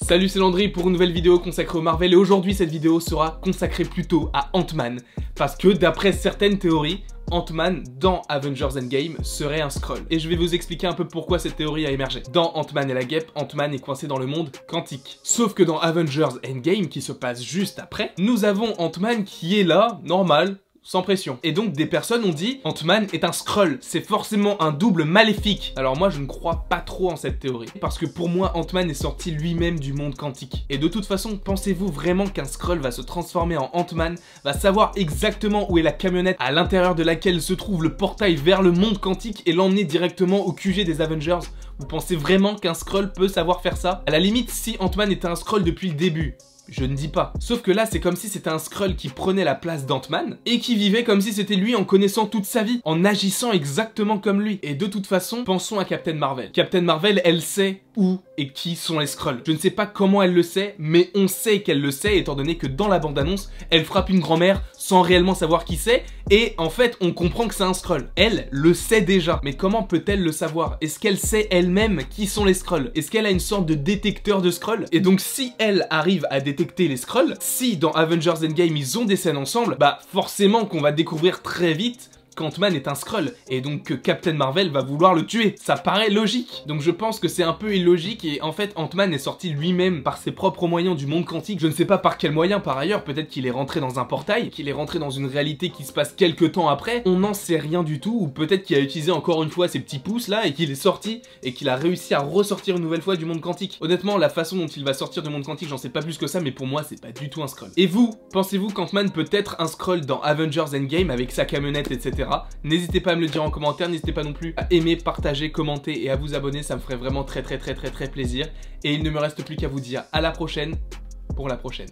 Salut, c'est Landry pour une nouvelle vidéo consacrée au Marvel et aujourd'hui cette vidéo sera consacrée plutôt à Ant-Man parce que d'après certaines théories, Ant-Man dans Avengers Endgame serait un Skrull. Et je vais vous expliquer un peu pourquoi cette théorie a émergé. Dans Ant-Man et la Guêpe, Ant-Man est coincé dans le monde quantique. Sauf que dans Avengers Endgame, qui se passe juste après, nous avons Ant-Man qui est là, normal, sans pression. Et donc des personnes ont dit Ant-Man est un Skrull, c'est forcément un double maléfique. Alors moi je ne crois pas trop en cette théorie, parce que pour moi Ant-Man est sorti lui-même du monde quantique. Et de toute façon, pensez-vous vraiment qu'un Skrull va se transformer en Ant-Man, va savoir exactement où est la camionnette à l'intérieur de laquelle se trouve le portail vers le monde quantique et l'emmener directement au QG des Avengers? Vous pensez vraiment qu'un Skrull peut savoir faire ça? À la limite, si Ant-Man était un Skrull depuis le début, je ne dis pas. Sauf que là, c'est comme si c'était un Skrull qui prenait la place d'Ant-Man et qui vivait comme si c'était lui en connaissant toute sa vie, en agissant exactement comme lui. Et de toute façon, pensons à Captain Marvel. Captain Marvel, elle sait où et qui sont les Skrulls. Je ne sais pas comment elle le sait, mais on sait qu'elle le sait étant donné que dans la bande-annonce, elle frappe une grand-mère sans réellement savoir qui c'est et en fait, on comprend que c'est un Skrull. Elle le sait déjà, mais comment peut-elle le savoir? Est-ce qu'elle sait elle-même qui sont les Skrulls? Est-ce qu'elle a une sorte de détecteur de Skrulls? Et donc si elle arrive à détecter les Skrulls, si dans Avengers Endgame ils ont des scènes ensemble, bah forcément qu'on va découvrir très vite qu'Ant-Man est un Skrull, et donc que Captain Marvel va vouloir le tuer. Ça paraît logique. Donc je pense que c'est un peu illogique, et en fait Ant-Man est sorti lui-même par ses propres moyens du monde quantique. Je ne sais pas par quel moyen par ailleurs, peut-être qu'il est rentré dans un portail, qu'il est rentré dans une réalité qui se passe quelques temps après, on n'en sait rien du tout, ou peut-être qu'il a utilisé encore une fois ses petits pouces là, et qu'il est sorti, et qu'il a réussi à ressortir une nouvelle fois du monde quantique. Honnêtement, la façon dont il va sortir du monde quantique, j'en sais pas plus que ça, mais pour moi c'est pas du tout un Skrull. Et vous, pensez-vous qu'Ant-Man peut être un Skrull dans Avengers Endgame avec sa camionnette, etc. N'hésitez pas à me le dire en commentaire, n'hésitez pas non plus à aimer, partager, commenter et à vous abonner, ça me ferait vraiment très plaisir. Et il ne me reste plus qu'à vous dire à la prochaine pour la prochaine.